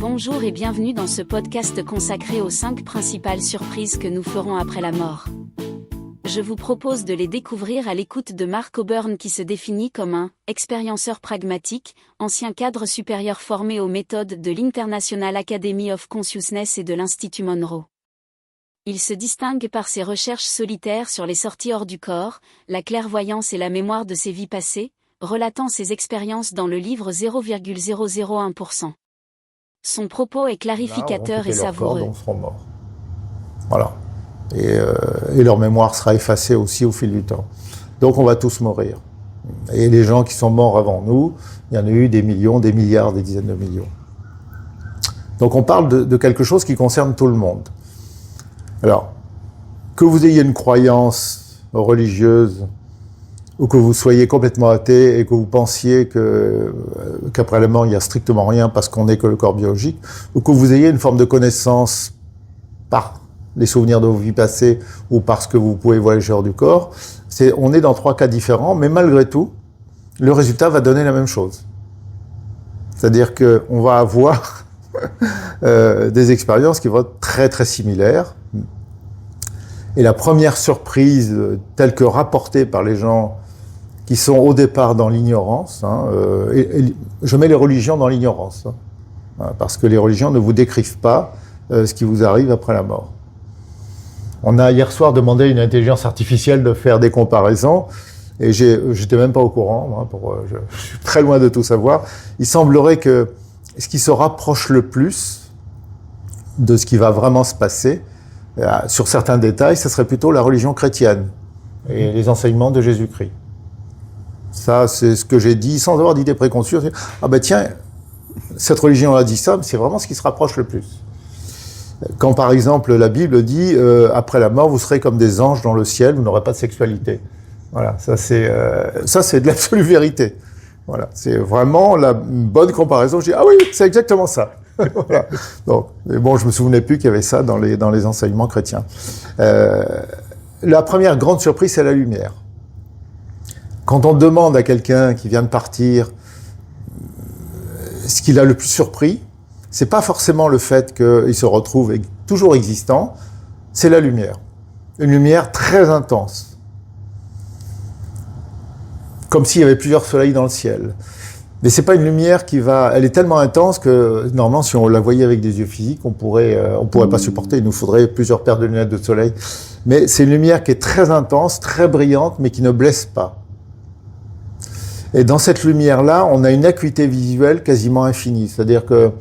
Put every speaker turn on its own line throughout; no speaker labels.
Bonjour et bienvenue dans ce podcast consacré aux 5 principales surprises que nous ferons après la mort. Je vous propose de les découvrir à l'écoute de Mark Auburn qui se définit comme un « expérienceur pragmatique », ancien cadre supérieur formé aux méthodes de l'International Academy of Consciousness et de l'Institut Monroe. Il se distingue par ses recherches solitaires sur les sorties hors du corps, la clairvoyance et la mémoire de ses vies passées, relatant ses expériences dans le livre 0,001%. Son propos est clarificateur et savoureux.
Corps, donc seront morts. Voilà. Et leur mémoire sera effacée aussi au fil du temps. Donc on va tous mourir. Et les gens qui sont morts avant nous, il y en a eu des millions, des milliards, des dizaines de millions. Donc on parle de quelque chose qui concerne tout le monde. Alors, que vous ayez une croyance religieuse, ou que vous soyez complètement athée et que vous pensiez qu'après la mort il n'y a strictement rien parce qu'on n'est que le corps biologique, ou que vous ayez une forme de connaissance par les souvenirs de vos vies passées ou parce que vous pouvez voyager hors du corps, on est dans 3 cas différents, mais malgré tout, le résultat va donner la même chose. C'est-à-dire qu'on va avoir des expériences qui vont être très très similaires. Et la première surprise, telle que rapportée par les gens qui sont au départ dans l'ignorance, je mets les religions dans l'ignorance, parce que les religions ne vous décrivent pas ce qui vous arrive après la mort. On a hier soir demandé à une intelligence artificielle de faire des comparaisons, et j'étais même pas au courant, je suis très loin de tout savoir. Il semblerait que ce qui se rapproche le plus de ce qui va vraiment se passer, sur certains détails, ce serait plutôt la religion chrétienne et les enseignements de Jésus-Christ. Ça, c'est ce que j'ai dit, sans avoir d'idée préconçue. Ah ben tiens, cette religion a dit ça, mais c'est vraiment ce qui se rapproche le plus. Quand par exemple la Bible dit après la mort, vous serez comme des anges dans le ciel, vous n'aurez pas de sexualité. Voilà, ça c'est de l'absolue vérité. Voilà, c'est vraiment une bonne comparaison. Je dis ah oui, c'est exactement ça. Voilà. Donc, mais bon, je me souvenais plus qu'il y avait ça dans les enseignements chrétiens. La première grande surprise, c'est la lumière. Quand on demande à quelqu'un qui vient de partir ce qu'il a le plus surpris, c'est pas forcément le fait qu'il se retrouve toujours existant, c'est la lumière. Une lumière très intense. Comme s'il y avait plusieurs soleils dans le ciel. Mais c'est pas une lumière elle est tellement intense que, normalement, si on la voyait avec des yeux physiques, on pourrait pas supporter. Il nous faudrait plusieurs paires de lunettes de soleil. Mais c'est une lumière qui est très intense, très brillante, mais qui ne blesse pas. Et dans cette lumière-là, on a une acuité visuelle quasiment infinie. C'est-à-dire que,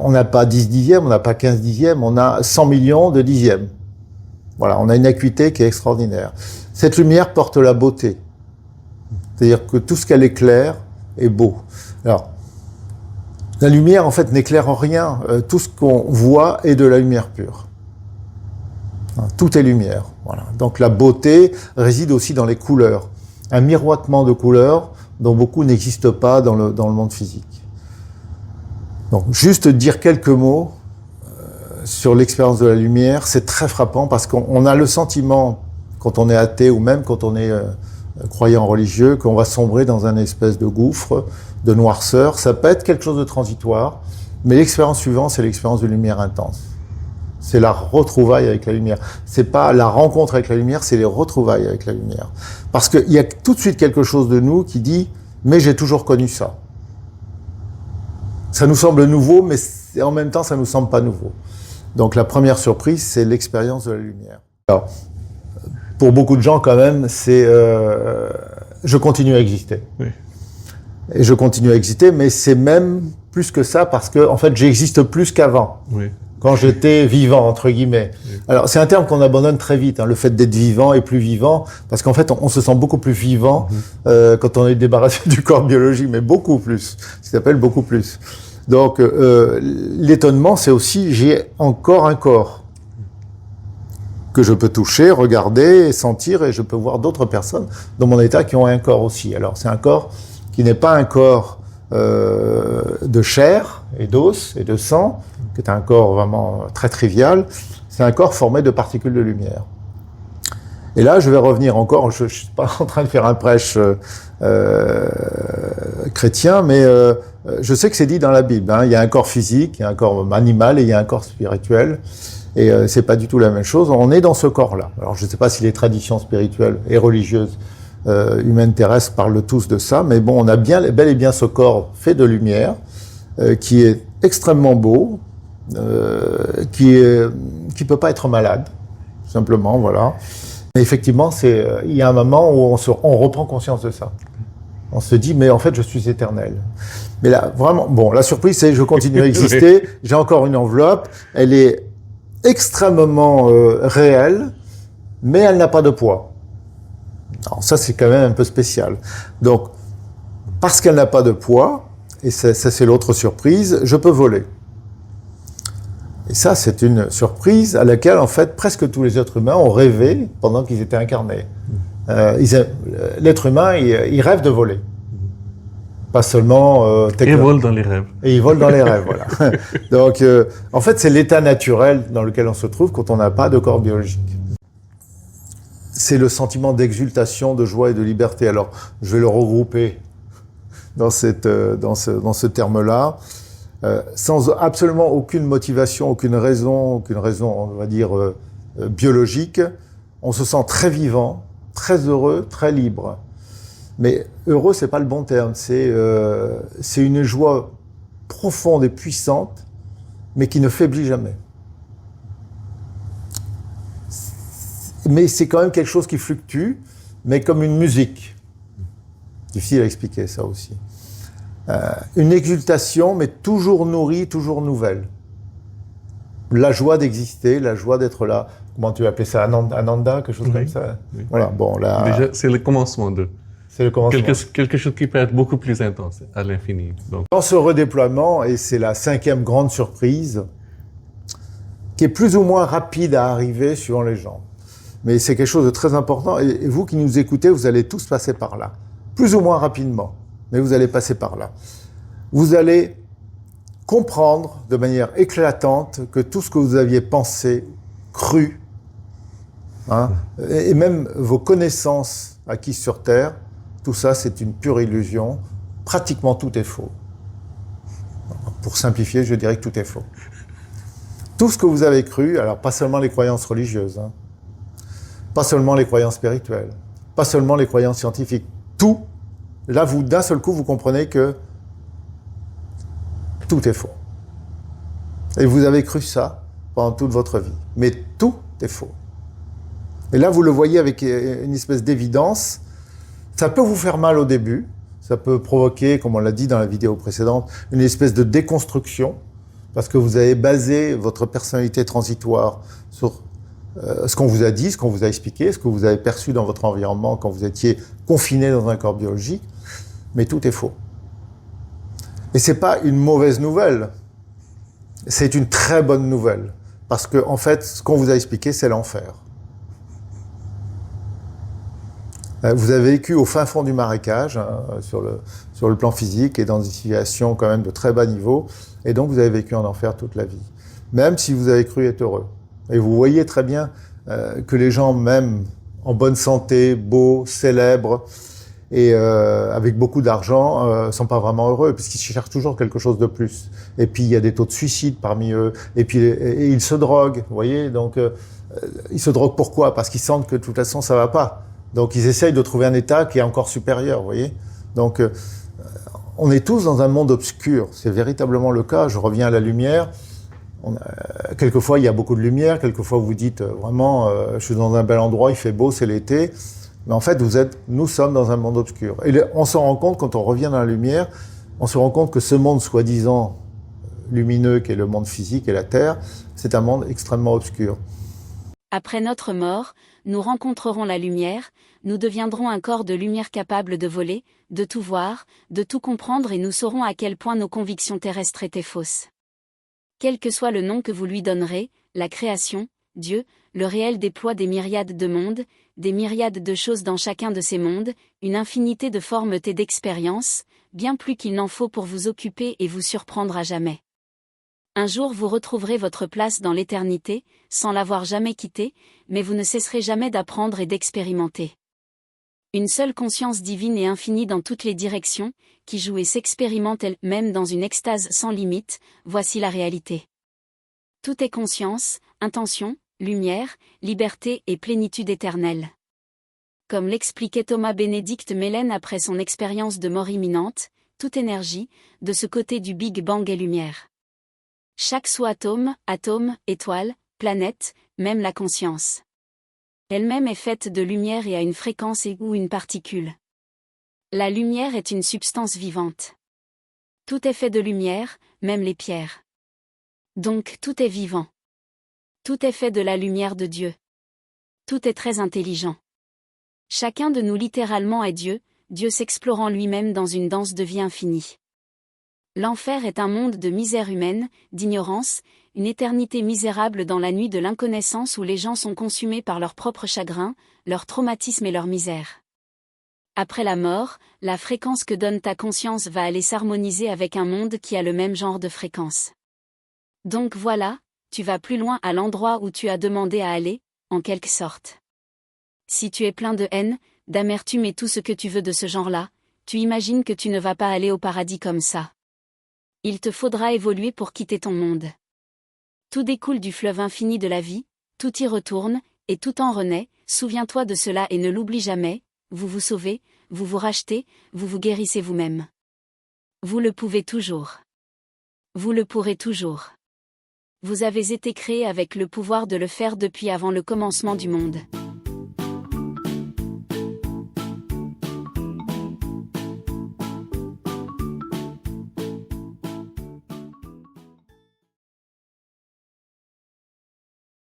on n'a pas 10 dixièmes, on n'a pas 15 dixièmes, on a 100 millions de dixièmes. Voilà, on a une acuité qui est extraordinaire. Cette lumière porte la beauté. C'est-à-dire que tout ce qu'elle éclaire est beau. Alors, la lumière, en fait, n'éclaire en rien. Tout ce qu'on voit est de la lumière pure. Tout est lumière. Voilà. Donc, la beauté réside aussi dans les couleurs. Un miroitement de couleurs dont beaucoup n'existent pas dans le monde physique. Donc, juste dire quelques mots sur l'expérience de la lumière, c'est très frappant parce qu'on a le sentiment, quand on est athée ou même quand on est croyant religieux, qu'on va sombrer dans un espèce de gouffre, de noirceur. Ça peut être quelque chose de transitoire, mais l'expérience suivante, c'est l'expérience de lumière intense. C'est la retrouvaille avec la lumière. C'est pas la rencontre avec la lumière, c'est les retrouvailles avec la lumière. Parce qu'il y a tout de suite quelque chose de nous qui dit « mais j'ai toujours connu ça ». Ça nous semble nouveau, mais en même temps, ça nous semble pas nouveau. Donc la première surprise, c'est l'expérience de la lumière. Alors, pour beaucoup de gens, quand même, c'est je continue à exister. Oui. Et je continue à exister, mais c'est même plus que ça parce que, en fait, j'existe plus qu'avant. Oui. Quand j'étais vivant, entre guillemets. Oui. Alors, c'est un terme qu'on abandonne très vite, le fait d'être vivant et plus vivant, parce qu'en fait, on se sent beaucoup plus vivant quand on est débarrassé du corps biologique, mais beaucoup plus. Ce qui s'appelle beaucoup plus. Donc, l'étonnement, c'est aussi, j'ai encore un corps que je peux toucher, regarder, sentir, et je peux voir d'autres personnes dans mon état qui ont un corps aussi. Alors, c'est un corps qui n'est pas un corps de chair et d'os et de sang, qui est un corps vraiment très trivial. C'est un corps formé de particules de lumière. Et là, je vais revenir encore, je ne suis pas en train de faire un prêche chrétien, mais je sais que c'est dit dans la Bible. Hein. Il y a un corps physique, il y a un corps animal et il y a un corps spirituel. Et c'est pas du tout la même chose. On est dans ce corps-là. Alors je ne sais pas si les traditions spirituelles et religieuses humaines terrestres parlent tous de ça, mais bon, on a bel et bien ce corps fait de lumière qui est extrêmement beau, qui peut pas être malade, simplement, voilà. Mais effectivement, il y a un moment où on reprend conscience de ça. On se dit, mais en fait, je suis éternel. Mais là, vraiment, bon, la surprise, c'est je continue à exister. J'ai encore une enveloppe. Elle est extrêmement réelle, mais elle n'a pas de poids. Alors ça, c'est quand même un peu spécial. Donc, parce qu'elle n'a pas de poids, et ça c'est l'autre surprise, je peux voler. Et ça, c'est une surprise à laquelle, en fait, presque tous les êtres humains ont rêvé pendant qu'ils étaient incarnés. L'être humain, il rêve de voler. Pas seulement...
Et il vole dans les rêves.
Et il vole dans les rêves, voilà. Donc, en fait, c'est l'état naturel dans lequel on se trouve quand on n'a pas de corps biologique. C'est le sentiment d'exultation, de joie et de liberté. Alors, je vais le regrouper dans ce terme-là. Sans absolument aucune motivation, aucune raison, on va dire, biologique, on se sent très vivant, très heureux, très libre. Mais heureux, c'est pas le bon terme, c'est une joie profonde et puissante, mais qui ne faiblit jamais. Mais c'est quand même quelque chose qui fluctue, mais comme une musique. Difficile à expliquer ça aussi. Une exultation, mais toujours nourrie, toujours nouvelle. La joie d'exister, la joie d'être là. Comment tu appelles ça, Ananda, quelque chose comme ça.
Oui.
Voilà. Bon, là.
Déjà, c'est le commencement de.
C'est le commencement.
Quelque chose qui peut être beaucoup plus intense, à l'infini. Donc.
Dans ce redéploiement, et c'est la 5e grande surprise, qui est plus ou moins rapide à arriver suivant les gens. Mais c'est quelque chose de très important. Et vous qui nous écoutez, vous allez tous passer par là, plus ou moins rapidement. Mais vous allez passer par là. Vous allez comprendre de manière éclatante que tout ce que vous aviez pensé, cru, hein, et même vos connaissances acquises sur Terre, tout ça c'est une pure illusion. Pratiquement tout est faux. Pour simplifier, je dirais que tout est faux. Tout ce que vous avez cru, alors pas seulement les croyances religieuses, hein, pas seulement les croyances spirituelles, pas seulement les croyances scientifiques, tout. Là, d'un seul coup, vous comprenez que tout est faux. Et vous avez cru ça pendant toute votre vie. Mais tout est faux. Et là, vous le voyez avec une espèce d'évidence. Ça peut vous faire mal au début. Ça peut provoquer, comme on l'a dit dans la vidéo précédente, une espèce de déconstruction. Parce que vous avez basé votre personnalité transitoire sur ce qu'on vous a dit, ce qu'on vous a expliqué, ce que vous avez perçu dans votre environnement quand vous étiez confiné dans un corps biologique. Mais tout est faux. Et c'est pas une mauvaise nouvelle. C'est une très bonne nouvelle. Parce que, en fait, ce qu'on vous a expliqué, c'est l'enfer. Vous avez vécu au fin fond du marécage, hein, sur le plan physique et dans une situation quand même de très bas niveau. Et donc, vous avez vécu en enfer toute la vie. Même si vous avez cru être heureux. Et vous voyez très bien que les gens, même en bonne santé, beaux, célèbres, et avec beaucoup d'argent, sont pas vraiment heureux, puisqu'ils cherchent toujours quelque chose de plus. Et puis, il y a des taux de suicide parmi eux. Et puis, ils se droguent, vous voyez. Donc, ils se droguent pourquoi? Parce qu'ils sentent que de toute façon, ça va pas. Donc, ils essayent de trouver un état qui est encore supérieur, vous voyez. Donc, on est tous dans un monde obscur. C'est véritablement le cas. Je reviens à la lumière. Quelquefois, il y a beaucoup de lumière. Quelquefois, vous dites vraiment, je suis dans un bel endroit, il fait beau, c'est l'été. Mais en fait, nous sommes dans un monde obscur. Et on s'en rend compte, quand on revient dans la lumière, on se rend compte que ce monde soi-disant lumineux, qui est le monde physique et la Terre, c'est un monde extrêmement obscur.
Après notre mort, nous rencontrerons la lumière, nous deviendrons un corps de lumière capable de voler, de tout voir, de tout comprendre et nous saurons à quel point nos convictions terrestres étaient fausses. Quel que soit le nom que vous lui donnerez, la création, Dieu, le réel déploie des myriades de mondes, des myriades de choses dans chacun de ces mondes, une infinité de formes et d'expériences, bien plus qu'il n'en faut pour vous occuper et vous surprendre à jamais. Un jour vous retrouverez votre place dans l'éternité, sans l'avoir jamais quittée, mais vous ne cesserez jamais d'apprendre et d'expérimenter. Une seule conscience divine et infinie dans toutes les directions, qui joue et s'expérimente elle-même dans une extase sans limite, voici la réalité. Tout est conscience, intention, lumière, liberté et plénitude éternelle. Comme l'expliquait Thomas Bénédicte Mellen après son expérience de mort imminente, toute énergie, de ce côté du Big Bang est lumière. Chaque sous-atome, atome, étoile, planète, même la conscience elle-même est faite de lumière et a une fréquence et ou une particule. La lumière est une substance vivante. Tout est fait de lumière, même les pierres. Donc tout est vivant. Tout est fait de la lumière de Dieu. Tout est très intelligent. Chacun de nous littéralement est Dieu, Dieu s'explorant lui-même dans une danse de vie infinie. L'enfer est un monde de misère humaine, d'ignorance, une éternité misérable dans la nuit de l'inconnaissance où les gens sont consumés par leurs propres chagrins, leurs traumatismes et leur misère. Après la mort, la fréquence que donne ta conscience va aller s'harmoniser avec un monde qui a le même genre de fréquence. Donc voilà, tu vas plus loin à l'endroit où tu as demandé à aller, en quelque sorte. Si tu es plein de haine, d'amertume et tout ce que tu veux de ce genre-là, tu imagines que tu ne vas pas aller au paradis comme ça. Il te faudra évoluer pour quitter ton monde. Tout découle du fleuve infini de la vie, tout y retourne, et tout en renaît, souviens-toi de cela et ne l'oublie jamais, vous vous sauvez, vous vous rachetez, vous vous guérissez vous-même. Vous le pouvez toujours. Vous le pourrez toujours. Vous avez été créé avec le pouvoir de le faire depuis avant le commencement du monde.